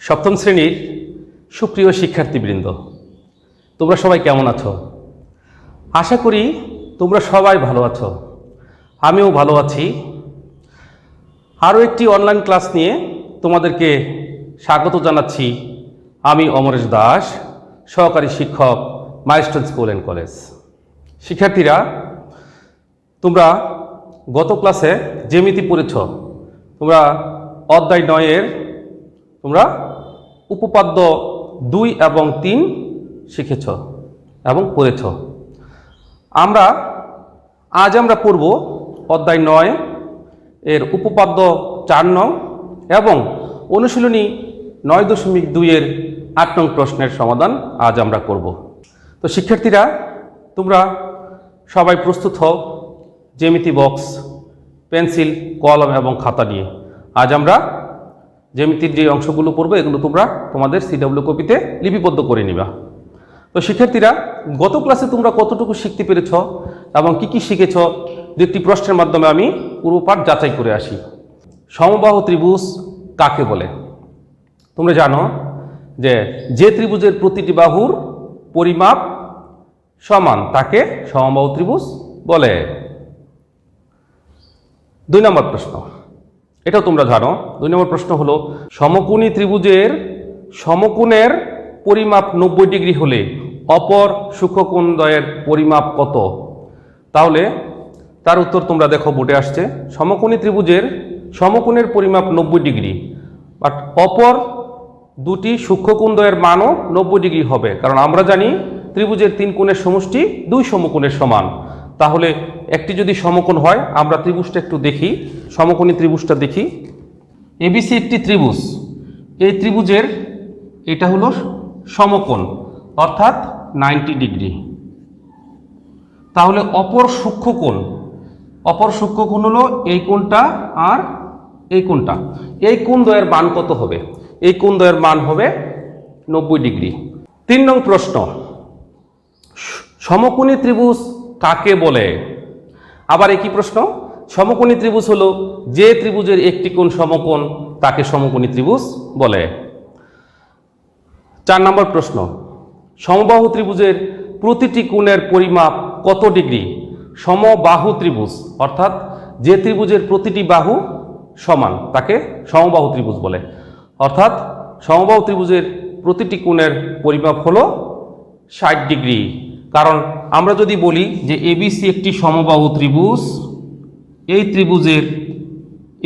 সপ্তম শ্রেণীর সুপ্রিয় শিক্ষার্থীবৃন্দ, তোমরা সবাই কেমন আছো? আশা করি তোমরা সবাই ভালো আছো। আমিও ভালো আছি। আরও একটি অনলাইন ক্লাস নিয়ে তোমাদেরকে স্বাগত জানাচ্ছি। আমি অমরেশ দাস, সহকারী শিক্ষক, মাইলস্টোন স্কুল অ্যান্ড কলেজ। শিক্ষার্থীরা, তোমরা গত ক্লাসে জ্যামিতি পড়েছ। তোমরা অধ্যায় 9-এর তোমরা উপপাদ্য 2 এবং 3 শিখেছ এবং পড়েছ। আজ আমরা পড়ব অধ্যায় 9 এর উপপাদ্য 4 নং এবং অনুশীলনী 9.2-এর 8 নং প্রশ্নের সমাধান আজ আমরা করব। তো শিক্ষার্থীরা, তোমরা সবাই প্রস্তুত হও জ্যামিতি বক্স, পেন্সিল, কলম এবং খাতা নিয়ে। আজ আমরা জ্যামিতির যে অংশগুলো পড়বো এগুলো তোমরা তোমাদের CW কপিতে লিপিবদ্ধ করে নিবা। তো শিক্ষার্থীরা, গত ক্লাসে তোমরা কতটুকু শিখতে পেরেছ এবং কি কি শিখেছ, দুটি প্রশ্নের মাধ্যমে আমি পূর্বপাঠ যাচাই করে আসি। সমবাহু ত্রিভুজ কাকে বলে? তোমরা জানো যে ত্রিভুজের প্রতিটি বাহুর পরিমাপ সমান তাকে সমবাহু ত্রিভুজ বলে। 2 নম্বর প্রশ্ন, এটাও তোমরা জানো। 2 নম্বর প্রশ্ন হলো, সমকোণী ত্রিভুজের সমকোণের পরিমাপ 90 ডিগ্রি হলে অপর সূক্ষ্মকোণদ্বয়ের পরিমাপ কত? তাহলে তার উত্তর তোমরা দেখো বোর্ডে আসছে। সমকোণী ত্রিভুজের সমকোণের পরিমাপ 90 ডিগ্রি, বাট অপর দুটি সূক্ষ্মকোণদ্বয়ের মানও 90 ডিগ্রি হবে, কারণ আমরা জানি ত্রিভুজের 3 কোণের সমষ্টি 2 সমকোণের সমান। তাহলে একটি যদি সমকোণ হয়, আমরা ত্রিভুজটা একটু দেখি, সমকোণী ত্রিভুজটা দেখি। ABC একটি ত্রিভুজ, এই ত্রিভুজের এটা হলো সমকোণ, অর্থাৎ 90 ডিগ্রি। তাহলে অপর সূক্ষ্মকোণ হলো এই কোণটা আর এই কোণটা। এই কোণদ্বয়ের মান কত হবে? এই কোণদ্বয়ের মান হবে 90 ডিগ্রি। 3 নং প্রশ্ন, সমকোণী ত্রিভুজ কাকে বলে? আবার একই প্রশ্ন। সমকোণী ত্রিভুজ হলো যে ত্রিভুজের একটি কোণ সমকোণ, তাকে সমকোণী ত্রিভুজ বলে। 4 নম্বর প্রশ্ন, সমবাহু ত্রিভুজের প্রতিটি কোণের পরিমাপ কত ডিগ্রি? সমবাহু ত্রিভুজ অর্থাৎ যে ত্রিভুজের প্রতিটি বাহু সমান তাকে সমবাহু ত্রিভুজ বলে। অর্থাৎ সমবাহু ত্রিভুজের প্রতিটি কোণের পরিমাপ হলো 60 ডিগ্রি। কারণ আমরা যদি বলি যে ABC একটি সমবাহু ত্রিভুজ, এই ত্রিভুজের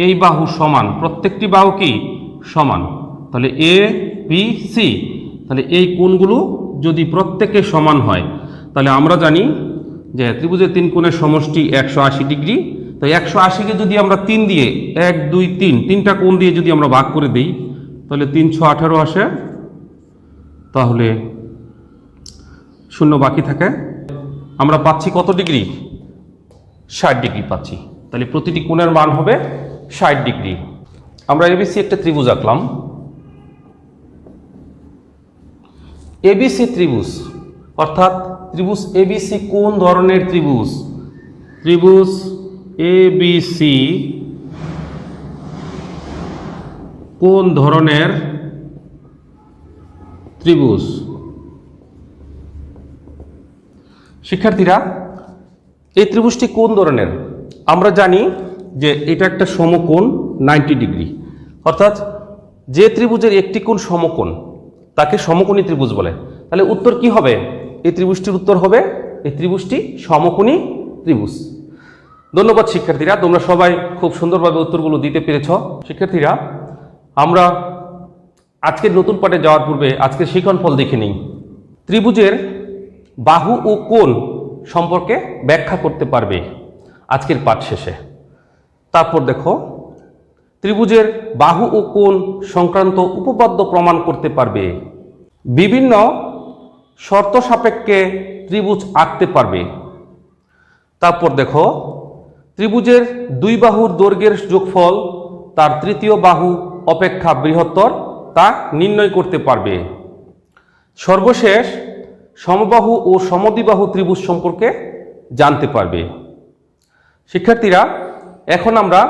এই বাহু সমান, প্রত্যেকটি বাহু কি সমান, তাহলে ABC, তাহলে এই কোণগুলো যদি প্রত্যেকে সমান হয়, তাহলে আমরা জানি যে ত্রিভুজের 3 কোণের সমষ্টি 180 ডিগ্রি। তো 180-কে যদি আমরা 3 দিয়ে 1 2 3 তিনটা কোণ দিয়ে যদি আমরা ভাগ করে দিই, তাহলে 318 আসে, তাহলে 0 বাকি থাকে। আমরা পাচ্ছি কত ডিগ্রি? 60 ডিগ্রি পাচ্ছি। তাহলে প্রতিটি কোণের মান হবে 60 ডিগ্রি। আমরা ABC একটা ত্রিভুজ আঁকলাম। ABC ত্রিভুজ অর্থাৎ ত্রিভুজ ABC কোন ধরনের ত্রিভুজ? ত্রিভুজ ABC কোন ধরনের ত্রিভুজ? শিক্ষার্থীরা, এই ত্রিভুজটি কোন ধরনের? আমরা জানি যে এটা একটা সমকোণ 90 ডিগ্রি, অর্থাৎ যে ত্রিভুজের একটি কোণ সমকোণ তাকে সমকোণী ত্রিভুজ বলে। তাহলে উত্তর কি হবে? এই ত্রিভুজটির উত্তর হবে এই ত্রিভুজটি সমকোণী ত্রিভুজ। ধন্যবাদ শিক্ষার্থীরা, তোমরা সবাই খুব সুন্দরভাবে উত্তরগুলো দিতে পেরেছ। শিক্ষার্থীরা, আমরা আজকের নতুন পাঠে যাওয়ার পূর্বে আজকের শিক্ষণফল দেখে নিই। ত্রিভুজের বাহু ও কোণ সম্পর্কে ব্যাখ্যা করতে পারবে আজকের পাঠ শেষে। তারপর দেখো, ত্রিভুজের বাহু ও কোণ সংক্রান্ত উপপাদ্য প্রমাণ করতে পারবে। বিভিন্ন শর্ত সাপেক্ষে ত্রিভুজ আঁকতে পারবে। তারপর দেখো, ত্রিভুজের 2 বাহুর দৈর্ঘ্যের যোগফল তার তৃতীয় বাহু অপেক্ষা বৃহত্তর তা নির্ণয় করতে পারবে। সর্বশেষ, সমবাহু ও সমদ্বিবাহু ত্রিভুজ সম্পর্কে জানতে পারবে। শিক্ষার্থীরা, এখন আমরা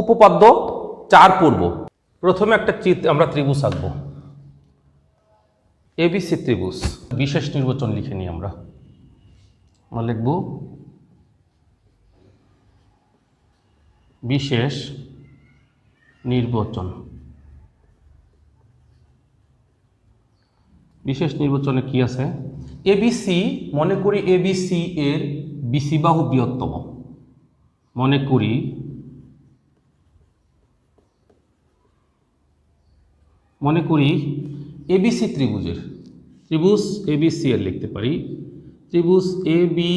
উপপাদ্য 4 পড়ব। প্রথমে একটা আমরা ত্রিভুজ আঁকবো। এবিসি ত্রিভুজ বিশেষ নির্বাচন লিখে নিই আমরা লিখব বিশেষ নির্বাচন। বিশেষ নির্বাচনে কি আছে? এবিসি, মনে করি এবিসি এর বিসি বাহু বৃহত্তম, মনে করি এবিসি ত্রিভুজ এবিসি এর লিখতে পারি ত্রিভুজ এবিসি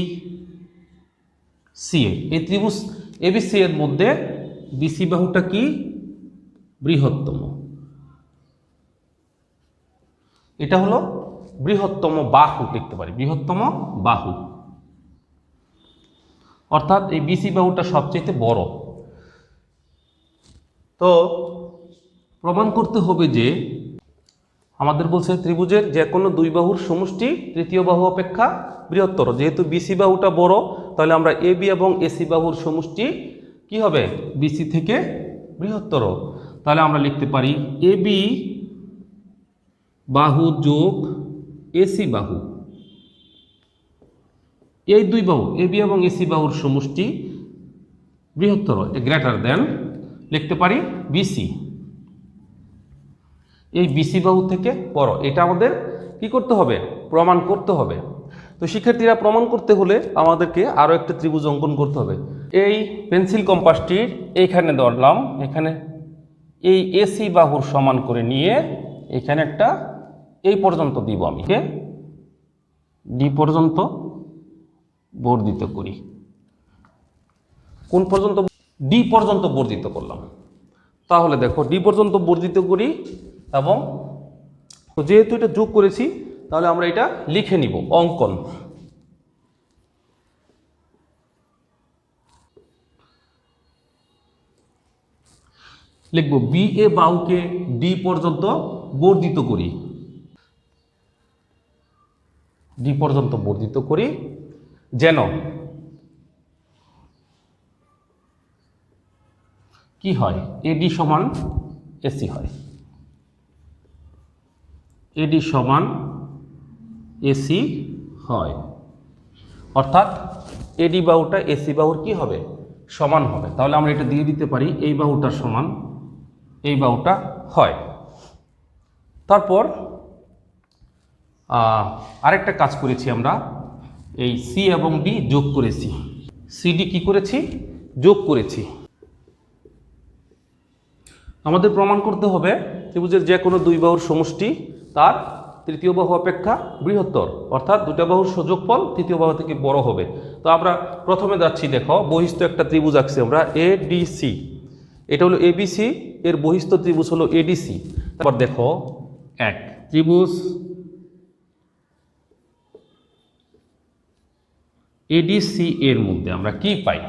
এর, এই ত্রিভুজ এবিসি এর মধ্যে বিসি বাহুটা কি? বৃহত্তম। এটা হলো বৃহত্তম বাহু, লিখতে পারি বৃহত্তম বাহু, অর্থাৎ এই বিসি বাহুটা সবচেয়ে বড়। তো প্রমাণ করতে হবে যে আমাদের বলছে ত্রিভুজের যে কোনো দুই বাহুর সমষ্টি তৃতীয় বাহু অপেক্ষা বৃহত্তর। যেহেতু বিসি বাহুটা বড়, তাহলে আমরা এবি এবং এসি বাহুর সমষ্টি কি হবে? বিসি থেকে বৃহত্তর। তাহলে আমরা লিখতে পারি এবি বাহু যোগ এসি বাহু, এই দুই বাহু এবি এবং এসি বাহুর সমষ্টি বৃহত্তর, গ্রেটার দেন লিখতে পারি বিসি, এই বিসি বাহু থেকে বড়। এটা আমাদের কি করতে হবে? প্রমাণ করতে হবে। তো শিক্ষার্থীরা, প্রমাণ করতে হলে আমাদেরকে আরও একটা ত্রিভুজ অঙ্কন করতে হবে। এই পেন্সিল কম্পাসটির এইখানে ধরলাম, এখানে এই এসি বাহুর সমান করে নিয়ে এখানে একটা এই পর্যন্ত দিব, আমি ডি পর্যন্ত বর্ধিত করি। কোন পর্যন্ত? ডি পর্যন্ত বর্ধিত করলাম। তাহলে দেখো ডি পর্যন্ত বর্ধিত করি, এবং যেহেতু এটা যোগ করেছি তাহলে আমরা এটা লিখে নিব অঙ্কন। লিখব বি এ বাহুকে ডি পর্যন্ত বর্ধিত করি, ডি পর্যন্ত বর্ধিত করি যেন কি হয়? এডি সমান এসি হয়, এডি সমান এসি হয়, অর্থাৎ এডি বাহুটা এসি বাহুর কি হবে? সমান হবে। তাহলে আমরা এটা দিয়ে দিতে পারি এই বাহুটার সমান এই বাহুটা হয়। তারপর আরেকটা কাজ করেছি আমরা, এই সি এবং ডি যোগ করেছি, সিডি কি করেছি? যোগ করেছি। আমাদের প্রমাণ করতে হবে ত্রিভুজের যে কোনো দুই বাহুর সমষ্টি তার তৃতীয় বাহু অপেক্ষা বৃহত্তর, অর্থাৎ দুটা বাহুর যোগফল তৃতীয় বাহু থেকে বড় হবে। তো আমরা প্রথমে যাচ্ছি, দেখো বহিস্থ একটা ত্রিভুজ আঁকছি আমরা এডিসি, এটা হলো এবিসি, এর বহিস্থ ত্রিভুজ হলো এডিসি। তারপর দেখো এক ত্রিভুজ এডিসি এর মধ্যে আমরা কি পাই?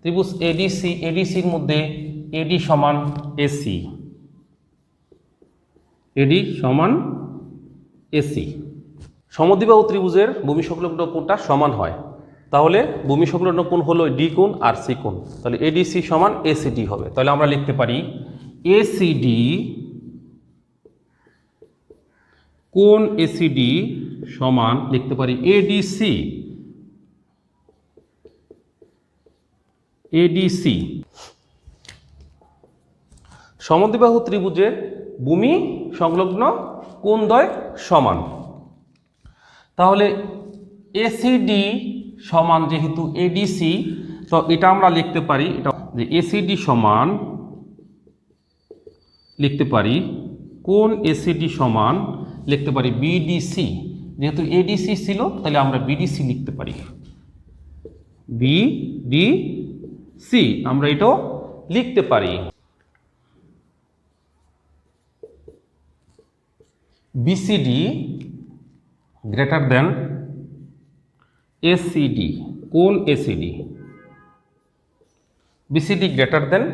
ত্রিভুজ এডিসি, এডিসির মধ্যে এডি সমান এসি, এডি সমান এসি। সমদ্বিবাহু ত্রিভুজের ভূমি সংলগ্ন কোণটা সমান হয়, তাহলে ভূমি সংলগ্ন কোণ হলো ডি কোণ আর সি কোণ, তাহলে এডিসি সমান এসিডি হবে। তাহলে আমরা লিখতে পারি এসিডি কোণ এসিডি সমান লিখতে পারি এডিসি, এডিসি। সমদ্বিবাহু ত্রিভুজের ভূমি সংলগ্ন কোণদ্বয় সমান, তাহলে এসিডি সমান যেহেতু এডিসি, তো এটা আমরা লিখতে পারি এটা যে এসিডি সমান লিখতে পারি কোণ এসিডি সমান লিখতে পারি বিডিসি, যেহেতু এডিসি ছিল তাহলে আমরা বিডিসি লিখতে পারি, বিডিসি আমরা এটাও লিখতে পারি। বিসিডি গ্রেটার দেন এসিডি, কোণ ACD, BCD greater than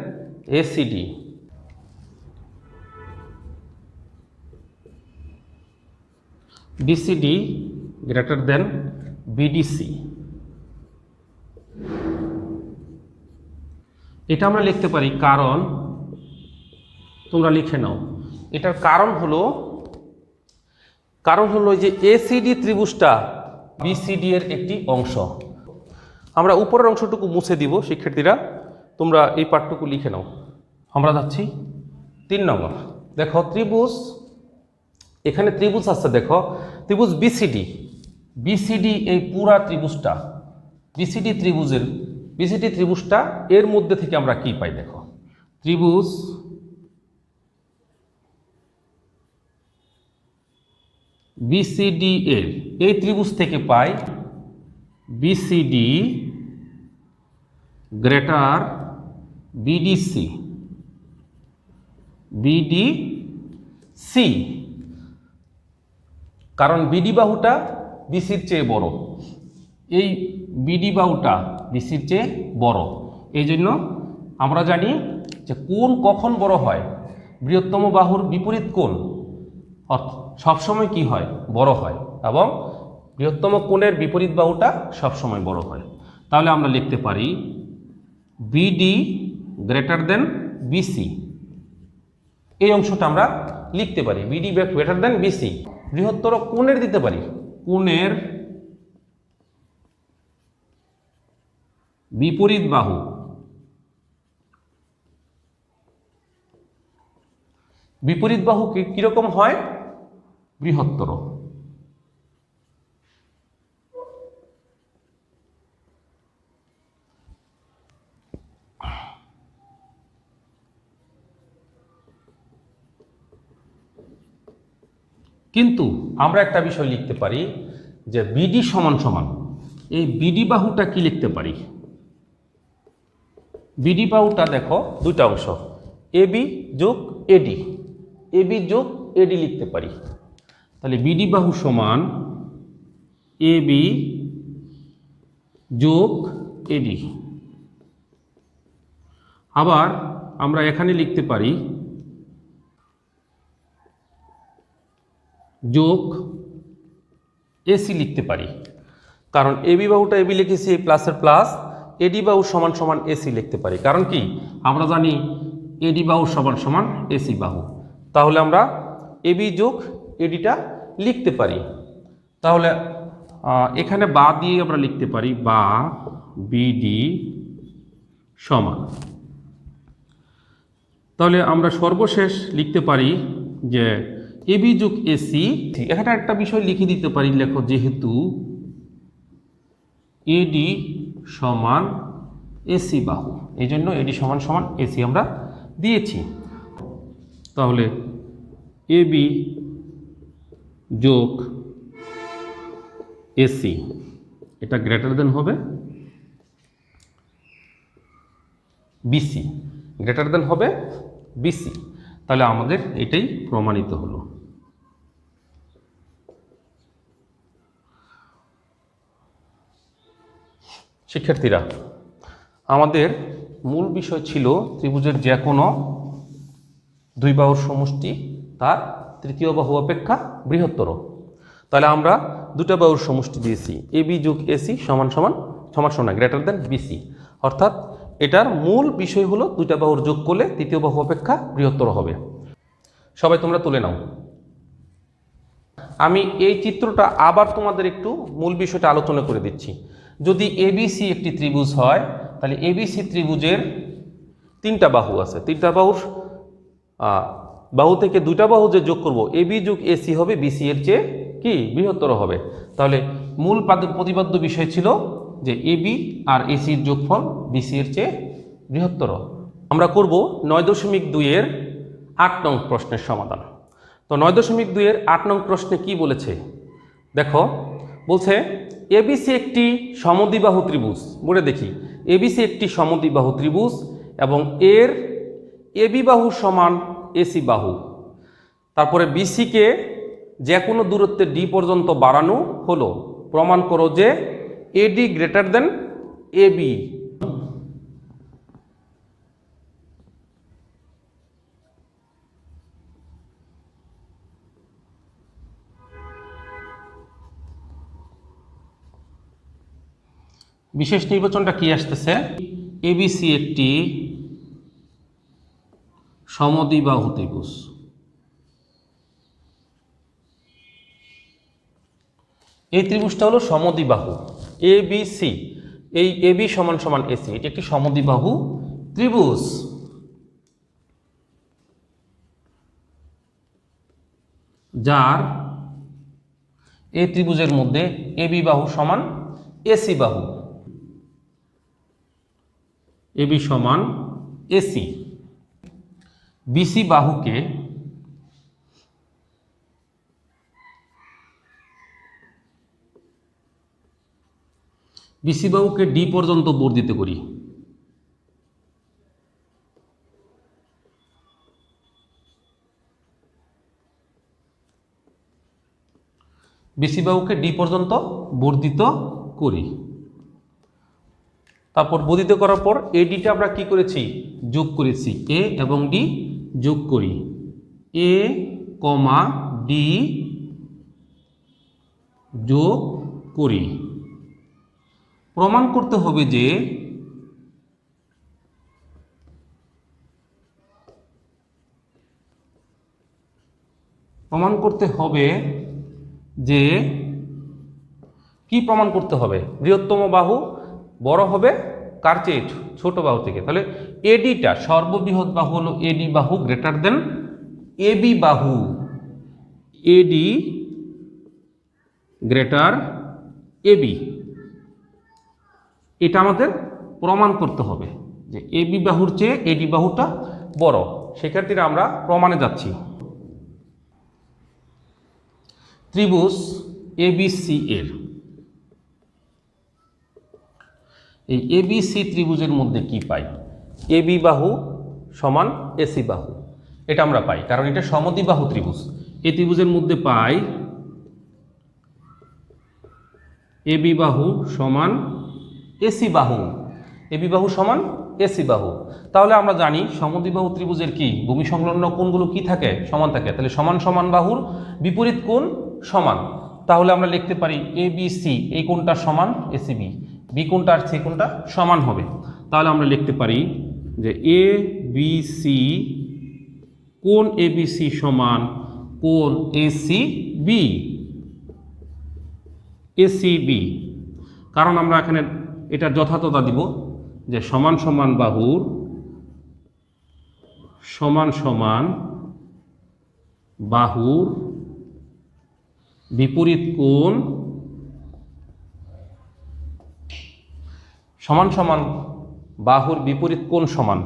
ACD, BCD greater than BDC. এটা আমরা লিখতে পারি কারণ, তোমরা লিখে নাও, এটার কারণ হলো কারণ হলো যে এসিডি ত্রিভুজটা বিসিডি এর একটি অংশ। আমরা উপরের অংশটুকু মুছে দিব শিক্ষার্থীরা, তোমরা এই পাঠটুকু লিখে নাও। আমরা যাচ্ছি 3 নম্বর। দেখো ত্রিভুজ, এখানে ত্রিভুজ আছে, দেখো ত্রিভুজ বিসিডি। বিসিডি এই পুরা ত্রিভুজটা, বিসিডি ত্রিভুজটা এর মধ্যে থেকে আমরা কি পাই? দেখো ত্রিভুজ বিসিডি এর, এই ত্রিভুজ থেকে পাই বিসিডি গ্রেটার বিডিসি, বিডিসি, কারণ বিডি বাহুটা বিসির চেয়ে বড়, এই বিডি বাহুটা বিসির চেয়ে বড়। এই জন্য আমরা জানি যে কোণ কখন বড় হয়, বৃহত্তম বাহুর বিপরীত কোণ সবসময় কি হয়? বড় হয়, এবং বৃহত্তম কোণের বিপরীত বাহুটা সবসময় বড় হয়। তাহলে আমরা লিখতে পারি বিডি গ্রেটার দেন বিসি, এই অংশটা আমরা লিখতে পারি বিডি গ্রেটার দেন বিসি। বৃহত্তর কোণের দিতে পারি, কোণের বিপরীত বাহু, বিপরীত বাহু কিরকম হয়? বৃহত্তর। কিন্তু আমরা একটা বিষয় লিখতে পারি যে বিডি সমান সমান, এই বিডি বাহুটা কি লিখতে পারি? বিডি বাহুটা দেখো দুইটা অংশ, এবি যোগ এডি, এবি যোগ এডি লিখতে পারি। তাহলে বিডি বাহু সমান এবি যোগ এডি। আবার আমরা এখানে লিখতে পারি যোগ এসি লিখতে পারি, কারণ এবি বাহুটা এবি লিখেছি প্লাসের প্লাস, এডি বাহু সমান সমান এসি লিখতে পারি। কারণ কি? আমরা জানি এডি বাহু সমান সমান এসি বাহু। তাহলে আমরা এবি যোগ এডিটা লিখতে পারি। তাহলে এখানে বা দিয়ে আমরা লিখতে পারি বা বিডি সমান, তাহলে আমরা সর্বশেষ লিখতে পারি যে এবি যোগ এসি। এখানে একটা বিষয় লিখে দিতে পারি, লেখো যেহেতু এডি সমান এসি বাহু, এই জন্য এডি সমান সমান এসি আমরা দিয়েছি। তাহলে এবি যোগ এসি এটা গ্রেটার দেন হবে বিসি, গ্রেটার দেন হবে বিসি। তাহলে আমাদের এটাই প্রমাণিত হলো। শিক্ষার্থীরা, আমাদের মূল বিষয় ছিল ত্রিভুজের যে কোনো দুই বাহুর সমষ্টি তার তৃতীয় বাহু অপেক্ষা বৃহত্তর। তাহলে আমরা দুটো বাহুর সমষ্টি দিয়েছি, এবি যোগ এসি সমান সমান গ্রেটার দেন বিসি, অর্থাৎ এটার মূল বিষয় হলো দুইটা বাহুর যোগ করলে তৃতীয় বাহু অপেক্ষা বৃহত্তর হবে। সবাই তোমরা তুলে নাও। আমি এই চিত্রটা আবার তোমাদের একটু মূল বিষয়টা আলোচনা করে দিচ্ছি। যদি এবিসি একটি ত্রিভুজ হয়, তাহলে এবিসি ত্রিভুজের তিনটা বাহু আছে, তিনটা বাহুর বাহু থেকে দুইটা বাহু যে যোগ করব, এবি যোগ এসি হবে বিসি এর চেয়ে কি বৃহত্তর হবে। তাহলে মূল প্রতিপাদ্য বিষয় ছিল যে এবি আর এসির যোগফল বিসি এর চেয়ে বৃহত্তর। আমরা করব 9.2 এর 8 নং প্রশ্নের সমাধান। তো 9.2 এর 8 নং প্রশ্নে কি বলেছে দেখো, বলছে এবিসি একটি সমদ্বিবাহু ত্রিভুজ। বলে দেখি, এবিসি একটি সমদ্বিবাহু ত্রিভুজ এবং এর এবি বাহু সমান এসি বাহু। তারপরে বিসিকে যে কোনো দূরত্বে ডি পর্যন্ত বাড়ানো হলো। প্রমাণ করো যে এডি গ্রেটার দেন এবি। বিশেষ নির্বাচনটা কি আসতেছে? এবিসি একটি সমদ্বিবাহু ত্রিভুজ। এই ত্রিভুজটা হলো সমদ্বিবাহু এ বি সি। এই এ বি সমান সমান এসি, এটি একটি সমদ্বিবাহু ত্রিভুজ। যার এই ত্রিভুজের মধ্যে এ বি বাহু সমান এসি বাহু, এ বি সমান এসি। বিসি বাহুকে ডি পর্যন্ত বর্ধিত করি। বিসি বাহুকে ডি পর্যন্ত বর্ধিত করি। তারপর বর্ধিত করার পর এডিটা আমরা কি করেছি, যোগ করেছি। এ এবং ডি যোগ করি, এ কমা ডি যোগ করি। প্রমাণ করতে হবে যে কি প্রমাণ করতে হবে, বৃহত্তম বাহু বড় হবে কার চেয়ে, ছোট বাহু থেকে। তাহলে এডিটা সর্ববৃহৎ বাহু হলো এডি বাহু গ্রেটার দেন এবি বাহু, এডি গ্রেটার এবি। এটা আমাদের প্রমাণ করতে হবে যে এবি বাহুর চেয়ে এডি বাহুটা বড়। সেক্ষেত্রে আমরা প্রমাণে যাচ্ছি। ত্রিভুজ এবিসি এর এই এবিসি ত্রিভুজের মধ্যে কি পাই, এবি বাহু সমান এসি বাহু, এটা আমরা পাই কারণ এটা সমদ্বিবাহু ত্রিভুজ। এই ত্রিভুজের মধ্যে পাই এবি বাহু সমান এসি বাহু, এবি বাহু সমান এসি বাহু। তাহলে আমরা জানি সমদ্বিবাহু ত্রিভুজের কি ভূমি সংলগ্ন কোণগুলো কি থাকে, সমান থাকে। তাহলে সমান সমান বাহুর বিপরীত কোণ সমান। তাহলে আমরা লিখতে পারি এ বি সি, এই কোণটা সমান এসিবি, বি কোণটা আর সি কোণটা সমান হবে। তাহলে আমরা লিখতে পারি যে এ বি সি, কোণ এ বি সি সমান কোণ এসি বি, এসিবি। কারণ আমরা এখানে এটার যথার্থতা দিব যে সমান সমান বাহুর বিপরীত কোণ সমান সমান বাহুর বিপরীত কোণ সমান,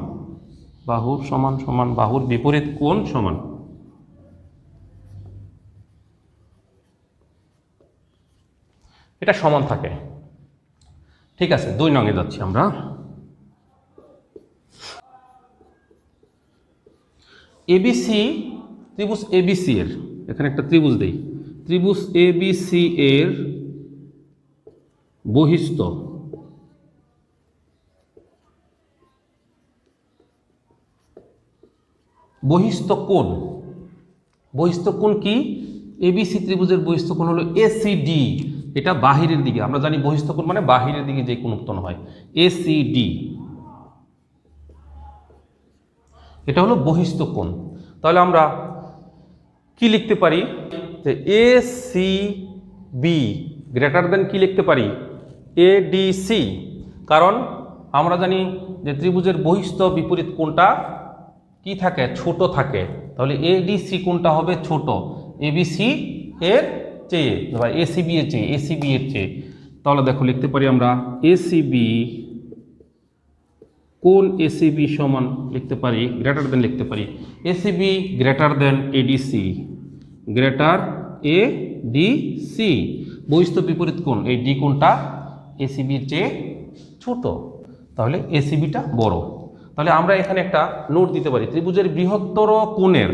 বাহুর সমান সমান বাহুর বিপরীত কোণ সমান। এটা সমান থাকে। ঠিক আছে, 2 নঙে যাচ্ছি আমরা। এবিসি ত্রিভুজ এবিসি এর, এখানে একটা ত্রিভুজ দেই, ত্রিভুজ এবিসি এর বহিস্থ কোণ, বহিস্থ কোণ কি, এবিসি ত্রিভুজের বহিস্থ কোণ হলো এসিডি। এটা বাহিরের দিকে, আমরা জানি বহিস্থ কোণ মানে বাহিরের দিকে যে কোণ উৎপন্ন হয়, এসিডি। এটা হলো বহিস্থ কোণ। তাহলে আমরা কি লিখতে পারি যে এসিবি গ্রেটার দেন কি লিখতে পারি, এডিসি। কারণ আমরা জানি যে ত্রিভুজের বহিস্থ বিপরীত কোণটা কি থাকে, ছোট থাকে। তাহলে এডিসি কোণটা হবে ছোট এবিসি এর চেয়ে বা এসিবি এর চেয়ে, এসিবি এর চেয়ে। তাহলে দেখো লিখতে পারি আমরা এসিবি, কোণ এসিবি সমান লিখতে পারি গ্রেটার দেন লিখতে পারি ACB greater than ADC, greater ADC. বহিস্থ বিপরীত কোণ এই ডি কোণটা এসিবির চেয়ে ছোট, তাহলে এসিবিটা বড়। তাহলে আমরা এখানে একটা নোট দিতে পারি, ত্রিভুজের বৃহত্তর কোণের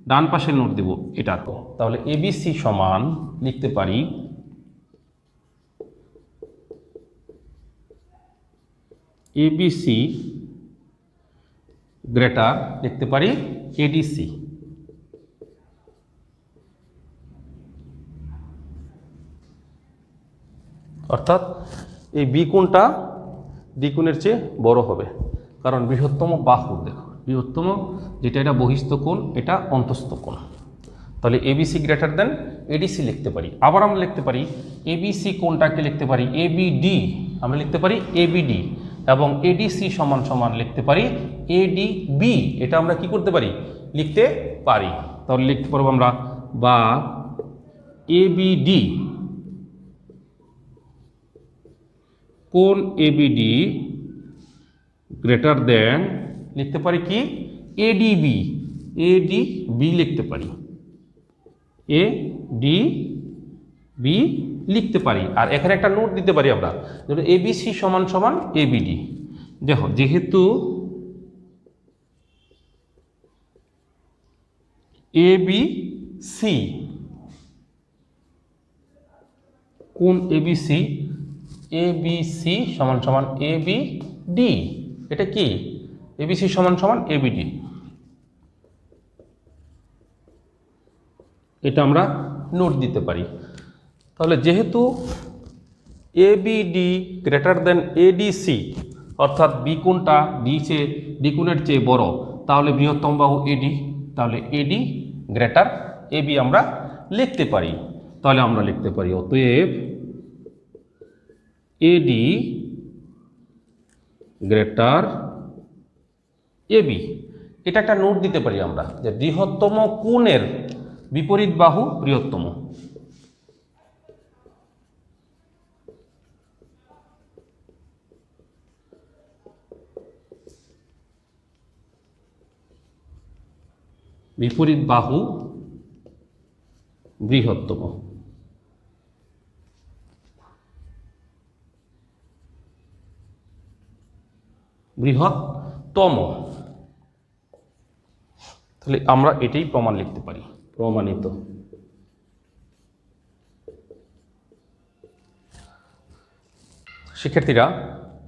ডান পাশে নোট দেব এটা। তাহলে এবিসি সমান লিখতে পারি এবিসি গ্রেটার লিখতে পারি এডিসি। অর্থাৎ এই বি কোণটা ডি কোণের চেয়ে বড় হবে, কারণ বৃহত্তম বাহু, দেখো বৃহত্তম যেটা, এটা বহিস্থ কোণ, এটা অন্তস্থ কোণ। তাহলে এবিসি গ্রেটার দেন এডিসি লিখতে পারি। আবার আমরা লিখতে পারি এবিসি কোনটাকে লিখতে পারি এবিডি, আমরা লিখতে পারি এবিডি, এবং এডিসি সমান সমান লিখতে পারি এডিবি। এটা আমরা কি করতে পারি, লিখতে পারি। তাহলে লিখতে পারবো আমরা বা এবিডি কোন এবিডি গ্রেটার দেন লিখতে পারি কি এডিবি, এডিবি লিখতে পারি, এডিবি লিখতে পারি। আর এখানে একটা নোট দিতে পারি আমরা, যেমন এবিসি সমান সমান এবিডি। দেখো যেহেতু এবিসি কোন এবিসি, এবিসি সমান সমান এবিডি, এটা কি এবিসি সমান সমান এবিডি, এটা আমরা নোট দিতে পারি। তাহলে যেহেতু এবিডি গ্রেটার দেন এডিসি, অর্থাৎ বি কোণটা ডি কোণের চেয়ে বড়, তাহলে বৃহত্তম বাহু এডি, তাহলে এডি গ্রেটার এবি আমরা লিখতে পারি। তাহলে আমরা লিখতে পারি অতএব এডি গ্রেটার এবি। এটা একটা নোট দিতে পারি আমরা যে বৃহত্তম কোণের বিপরীত বাহু বৃহত্তম। বিপরীত বাহু বৃহত্তম। বৃহত্তম, তাহলে আমরা এটাই প্রমাণ লিখতে পারি, প্রমাণিত। শিক্ষার্থীরা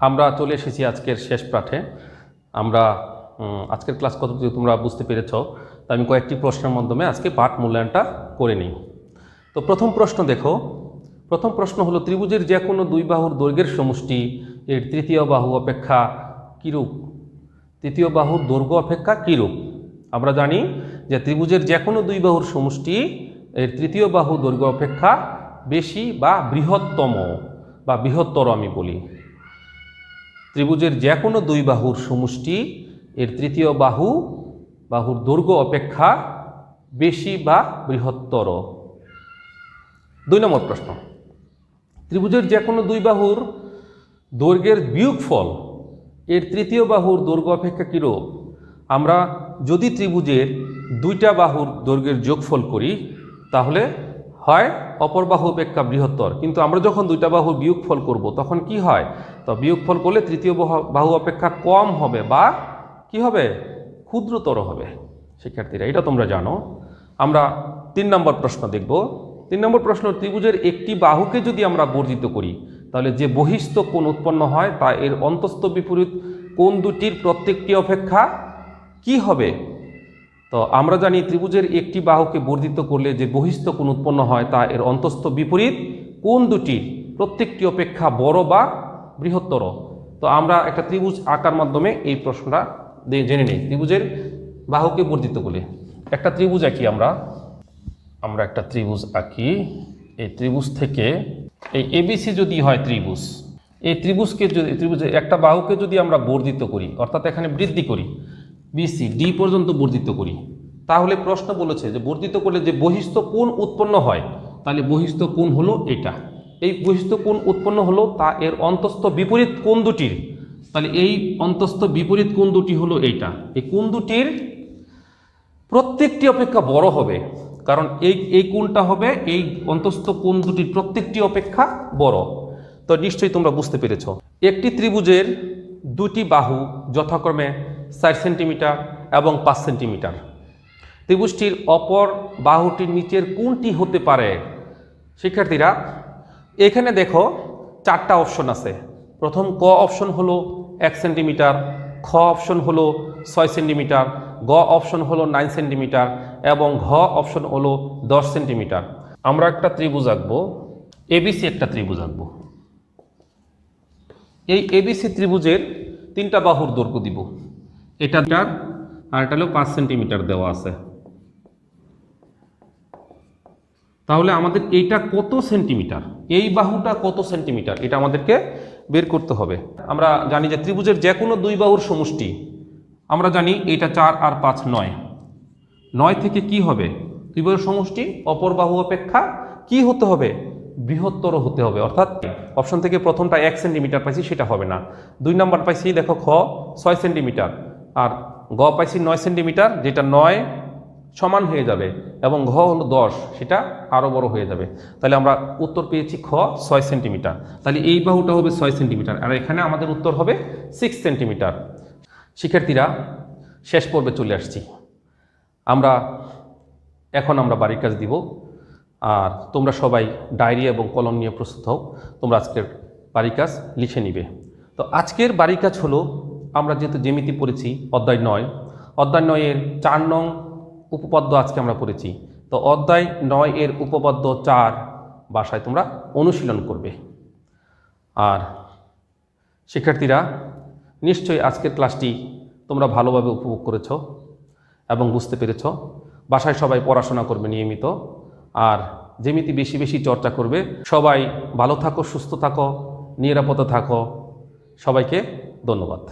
আমরা চলে এসেছি আজকের শেষ পাঠে। আমরা আজকের ক্লাস কতটুকু তোমরা বুঝতে পেরেছ, তা আমি কয়েকটি প্রশ্নের মাধ্যমে আজকে পাঠ মূল্যায়নটা করে নিই। তো প্রথম প্রশ্ন দেখো, প্রথম প্রশ্ন হলো ত্রিভুজের যে কোনো দুই বাহুর দৈর্ঘ্যের সমষ্টি এর তৃতীয় বাহু অপেক্ষা কিরূপ? তৃতীয় বাহুর দৈর্ঘ্য অপেক্ষা কিরূপ? আমরা জানি যে ত্রিভুজের যে কোনো দুই বাহুর সমষ্টি এর তৃতীয় বাহু দৈর্ঘ্য অপেক্ষা বেশি বা বৃহত্তম বা বৃহত্তর আমি বলি। ত্রিভুজের যে কোনো দুই বাহুর সমষ্টি এর তৃতীয় বাহুর দৈর্ঘ্য অপেক্ষা বেশি বা বৃহত্তর। 2 নম্বর প্রশ্ন, ত্রিভুজের যে কোনো দুই বাহুর দৈর্ঘ্যের বিয়োগফল এর তৃতীয় বাহুর দৈর্ঘ্য অপেক্ষা কিরূপ? আমরা যদি ত্রিভুজের দুইটা বাহুর দৈর্ঘ্যের যোগফল করি তাহলে হয় অপর বাহু অপেক্ষা বৃহত্তর, কিন্তু আমরা যখন দুইটা বাহুর বিয়োগফল করব তখন কি হয়? তো বিয়োগফল করলে তৃতীয় বাহু অপেক্ষা কম হবে বা কি হবে? ক্ষুদ্রতর হবে। শিক্ষার্থীরা এটা তোমরা জানো। আমরা 3 নম্বর প্রশ্ন দেখব। 3 নম্বর প্রশ্ন, ত্রিভুজের একটি বাহুকে যদি আমরা বর্ধিত করি তাহলে যে বহিস্থ কোণ উৎপন্ন হয় তা এর অন্তস্থ বিপরীত কোণ দুটির প্রত্যেকটি অপেক্ষা কি হবে? তো আমরা জানি ত্রিভুজের একটি বাহুকে বর্ধিত করলে যে বহিস্থ কোণ উৎপন্ন হয় তা এর অন্তস্থ বিপরীত কোণ দুটির প্রত্যেকটি অপেক্ষা বড় বা বৃহত্তর। তো আমরা একটা ত্রিভুজ আঁকার মাধ্যমে এই প্রশ্নটা জেনে নিই। ত্রিভুজের বাহুকে বর্ধিত করলে একটা ত্রিভুজ আঁকি, আমরা একটা ত্রিভুজ আঁকি। এই ত্রিভুজ থেকে এই এবিসি যদি হয় ত্রিভুজ, এই ত্রিভুজকে যদি ত্রিভুজের একটা বাহুকে যদি আমরা বর্ধিত করি, অর্থাৎ এখানে বৃদ্ধি করি, বিসি ডি পর্যন্ত বর্ধিত করি, তাহলে প্রশ্ন বলেছে যে বর্ধিত করলে যে বহিস্থ কোণ উৎপন্ন হয়, তাহলে বহিস্থ কোণ হলো এটা। এই বহিস্থ কোণ উৎপন্ন হলো তা এর অন্তস্থ বিপরীত কোণ দুটির, তাহলে এই অন্তস্থ বিপরীত কোণ দুটি হলো এইটা। এই কোণ দুটির প্রত্যেকটি অপেক্ষা বড় হবে, কারণ এই কোণটা হবে এই অন্তস্থ কোণ দুটির প্রত্যেকটি অপেক্ষা বড়। তো নিশ্চয়ই তোমরা বুঝতে পেরেছ। একটি ত্রিভুজের দুটি বাহু যথাক্রমে 4 সেন্টিমিটার এবং 5 সেন্টিমিটার। ত্রিভুজটির অপর বাহুটির নিচের কোনটি হতে পারে? শিক্ষার্থীরা এখানে দেখো 4টা অপশন আছে। প্রথম ক অপশন হলো 1 সেন্টিমিটার, খ অপশন হলো 6 সেন্টিমিটার, গ অপশন হলো 9 সেন্টিমিটার এবং ঘ অপশন হলো 10 সেন্টিমিটার। আমরা একটা ত্রিভুজ আঁকবো, এবিসি একটা ত্রিভুজ আঁকবো। এই এবিসি ত্রিভুজের 3টা বাহুর দৈর্ঘ্য দিব, এটা আর এটা হলো 5 সেন্টিমিটার দেওয়া আছে। তাহলে আমাদের এইটা কত সেন্টিমিটার, এই বাহুটা কত সেন্টিমিটার, এটা আমাদেরকে বের করতে হবে। আমরা জানি যে ত্রিভুজের যে কোনো দুই বাহুর সমষ্টি, আমরা জানি এইটা 4 আর 5 9, 9 থেকে কি হবে, দুই বাহুর সমষ্টি অপর বাহু অপেক্ষা কি হতে হবে, বৃহত্তর হতে হবে। অর্থাৎ অপশন থেকে প্রথমটা 1 সেন্টিমিটার পাইছি, সেটা হবে না। 2 নাম্বার পাইছি দেখো খ 6 সেন্টিমিটার, আর গ পাইছি 9 সেন্টিমিটার, যেটা 9 সমান হয়ে যাবে, এবং ঘ হলো 10, সেটা আরও বড় হয়ে যাবে। তাহলে আমরা উত্তর পেয়েছি খ 6 সেন্টিমিটার। তাহলে এই বাহুটা হবে 6 সেন্টিমিটার, আর এখানে আমাদের উত্তর হবে 6 সেন্টিমিটার। শিক্ষার্থীরা, শেষ পর্বে চলে আসছি আমরা। এখন আমরা বাড়ির কাজ দিব, আর তোমরা সবাই ডায়েরি এবং কলম নিয়ে প্রস্তুত হও। তোমরা আজকের বাড়ির কাজ লিখে নিবে। তো আজকের বাড়ির কাজ হলো, আমরা যেহেতু জ্যামিতি পড়েছি অধ্যায় 9, অধ্যায় 9 এর 4 নং উপপাদ্য আজকে আমরা পড়েছি। তো অধ্যায় 9 এর উপপাদ্য 4 বাসায় তোমরা অনুশীলন করবে। আর শিক্ষার্থীরা, নিশ্চয়ই আজকের ক্লাসটি তোমরা ভালোভাবে উপভোগ করেছ এবং বুঝতে পেরেছ। বাসায় সবাই পড়াশোনা করবে নিয়মিত, আর জ্যামিতি বেশি বেশি চর্চা করবে। সবাই ভালো থাকো, সুস্থ থাকো, নিরাপদে থাকো। সবাইকে ধন্যবাদ।